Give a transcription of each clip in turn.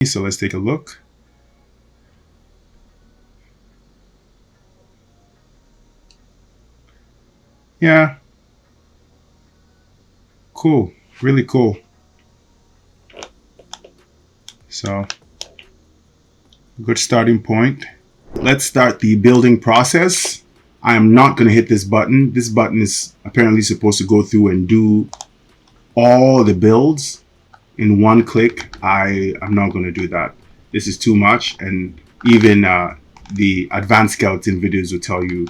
So let's take a look. Yeah, cool, really cool. So good starting point. Let's start the building process. I am not going to hit this button. This button is apparently supposed to go through and do all the builds in one click. I am not going to do that. This is too much, and even the advanced skeleton videos will tell you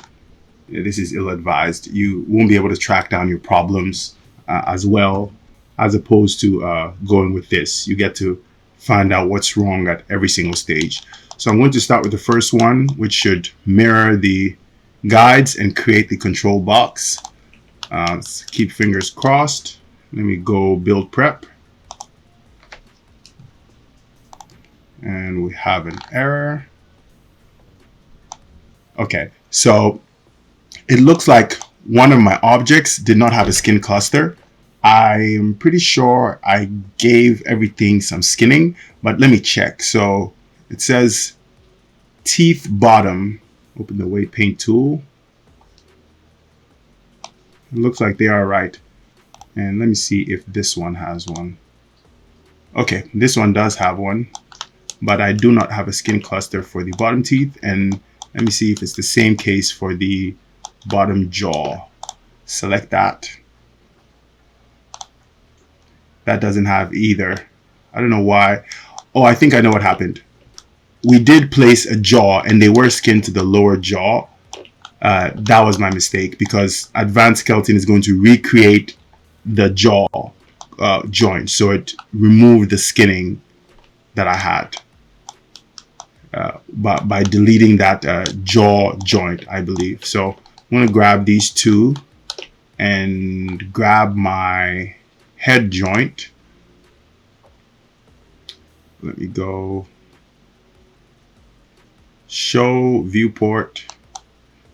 this is ill-advised. You won't be able to track down your problems as well, as opposed to going with this. You get to find out what's wrong at every single stage. So I'm going to start with the first one, which should mirror the guides and create the control box. Let's keep fingers crossed. Let me go build prep. And we have an error. Okay, so it looks like one of my objects did not have a skin cluster. I'm pretty sure I gave everything some skinning, but let me check. So it says teeth bottom. Open the weight paint tool. It looks like they are right. And let me see if this one has one. Okay, this one does have one, but I do not have a skin cluster for the bottom teeth. And let me see if it's the same case for the bottom jaw. Select that. That doesn't have either. I don't know why. Oh, I think I know what happened. We did place a jaw and they were skinned to the lower jaw. That was my mistake, because advanced skeleton is going to recreate the jaw joint. So it removed the skinning that I had by deleting that jaw joint, I believe. So I'm going to grab these two and grab my head joint. Let me go show viewport,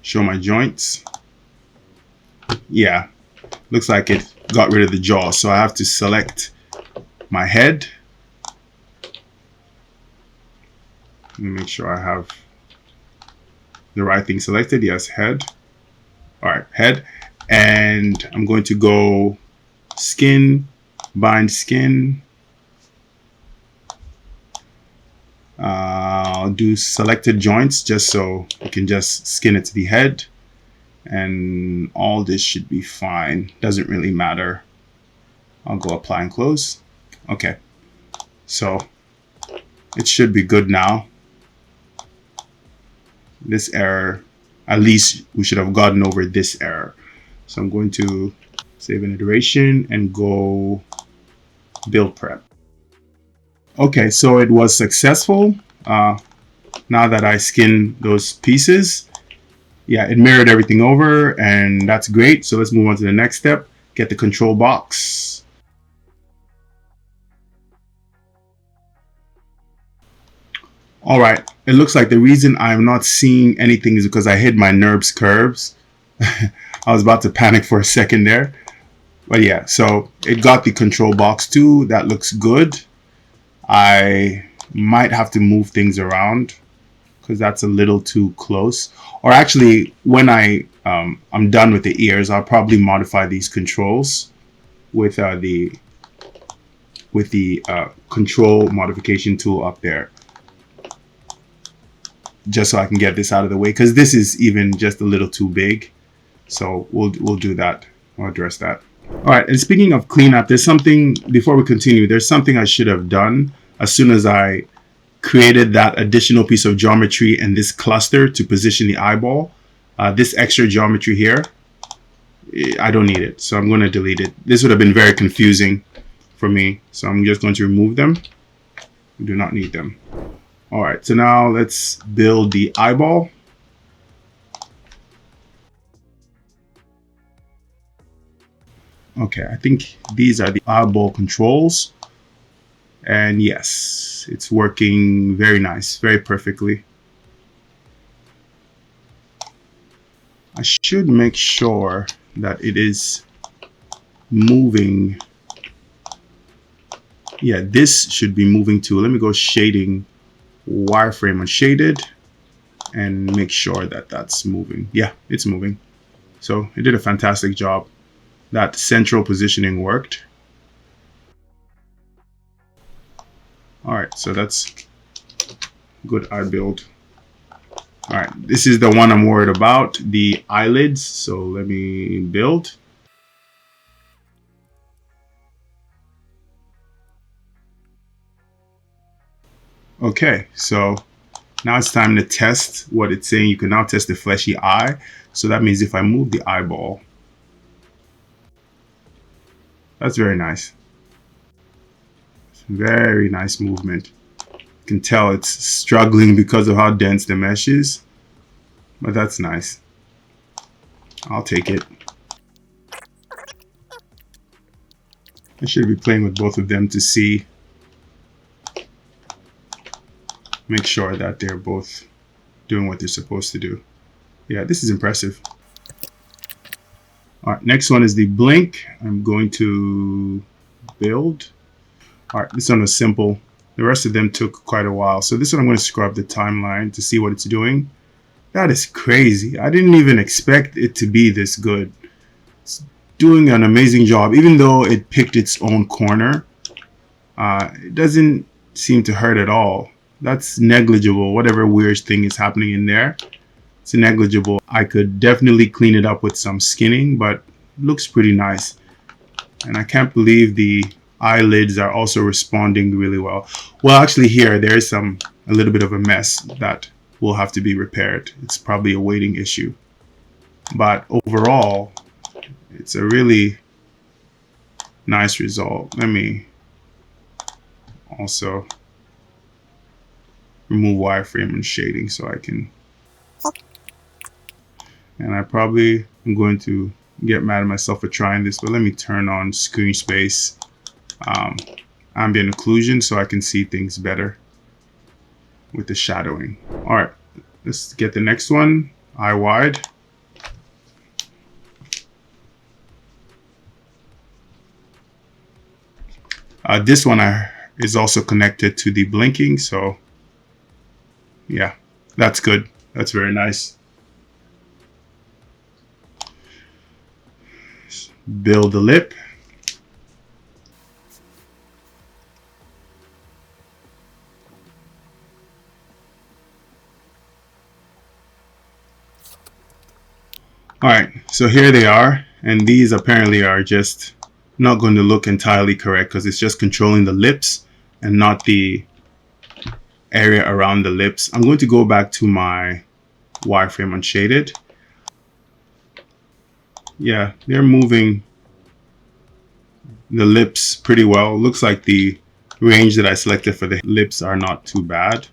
show my joints. Yeah, looks like it got rid of the jaw. So I have to select my head. Let me make sure I have the right thing selected. Yes, head. All right, head. And I'm going to go skin, bind skin. I'll do selected joints just so you can just skin it to the head, and all this should be fine. Doesn't really matter. I'll go apply and close. Okay, so it should be good now. This error, at least we should have gotten over this error. So I'm going to save an iteration and go build prep. Okay, so it was successful. Now that I skinned those pieces, yeah, it mirrored everything over, and that's great. So let's move on to the next step. Get the control box. All right, it looks like the reason I'm not seeing anything is because I hid my NURBS curves. I was about to panic for a second there. But yeah, so it got the control box too. That looks good. I might have to move things around because that's a little too close. Or actually, when I'm done with the ears, I'll probably modify these controls with the control modification tool up there, just so I can get this out of the way, because this is even just a little too big. So we'll do that. I'll address that. All right, and speaking of cleanup, there's something, before we continue, there's something I should have done as soon as I created that additional piece of geometry and this cluster to position the eyeball. This extra geometry here, I don't need it, so I'm going to delete it. This would have been very confusing for me, so I'm just going to remove them. We do not need them. All right, so now let's build the eyeball. Okay, I think these are the eyeball controls. And yes, it's working very nice, very perfectly. I should make sure that it is moving Yeah, this should be moving too. Let me go shading, wireframe unshaded, and make sure that that's moving. Yeah, it's moving. So it did a fantastic job. That central positioning worked. All right, so that's good eye build. All right, this is the one I'm worried about, the eyelids. So let me build. Okay, so now it's time to test what it's saying. You can now test the fleshy eye. So that means if I move the eyeball, that's very nice. Very nice movement. You can tell it's struggling because of how dense the mesh is, but that's nice. I'll take it. I should be playing with both of them to see, make sure that they're both doing what they're supposed to do. Yeah, this is impressive. All right, next one is the blink. I'm going to build. All right, this one was simple. The rest of them took quite a while. So this one I'm going to scrub the timeline to see what it's doing. That is crazy. I didn't even expect it to be this good. It's doing an amazing job. Even though it picked its own corner, it doesn't seem to hurt at all. That's negligible. Whatever weird thing is happening in there, it's negligible. I could definitely clean it up with some skinning, but looks pretty nice. And I can't believe the eyelids are also responding really well. Well, actually here, there's a little bit of a mess that will have to be repaired. It's probably a weighting issue. But overall, it's a really nice result. Let me also remove wireframe and shading so I can. And I probably am going to get mad at myself for trying this, but let me turn on screen space, ambient occlusion, so I can see things better with the shadowing. All right, let's get the next one, eye wide. This one is also connected to the blinking, so yeah, that's good. That's very nice. Build the lip. All right, so here they are, and these apparently are just not going to look entirely correct because it's just controlling the lips and not the area around the lips. I'm going to go back to my wireframe unshaded. Yeah, they're moving the lips pretty well. Looks like the range that I selected for the lips are not too bad.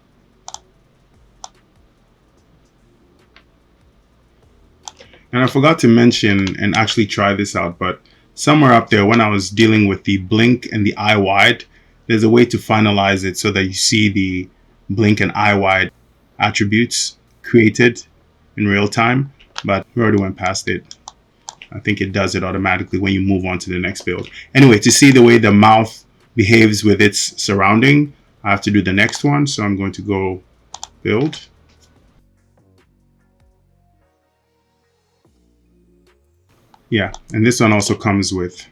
And I forgot to mention and actually try this out, but somewhere up there when I was dealing with the blink and the eye wide, there's a way to finalize it so that you see the blink and eye wide attributes created in real time, but we already went past it. I think it does it automatically when you move on to the next build. Anyway, to see the way the mouth behaves with its surrounding, I have to do the next one. So I'm going to go build. Yeah, and this one also comes with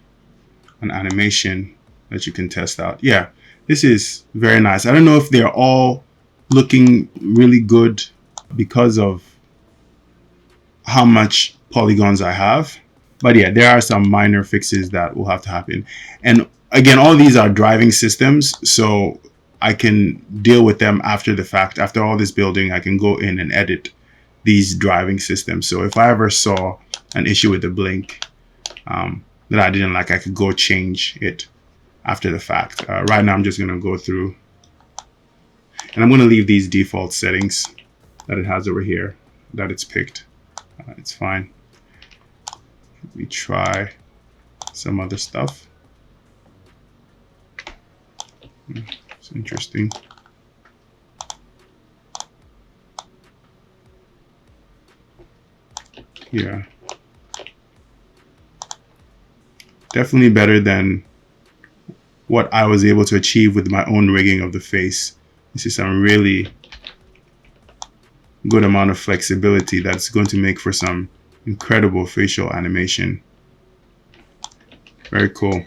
an animation that you can test out. Yeah, this is very nice. I don't know if they're all looking really good because of how much polygons I have. But yeah, there are some minor fixes that will have to happen. And again, all these are driving systems, so I can deal with them after the fact. After all this building, I can go in and edit these driving systems. So if I ever saw an issue with the blink that I didn't like, I could go change it after the fact. Right now, I'm just going to go through and I'm going to leave these default settings that it has over here that it's picked. It's fine. Let me try some other stuff. It's interesting. Yeah. Definitely better than what I was able to achieve with my own rigging of the face. This is some really good amount of flexibility that's going to make for some incredible facial animation. Very cool.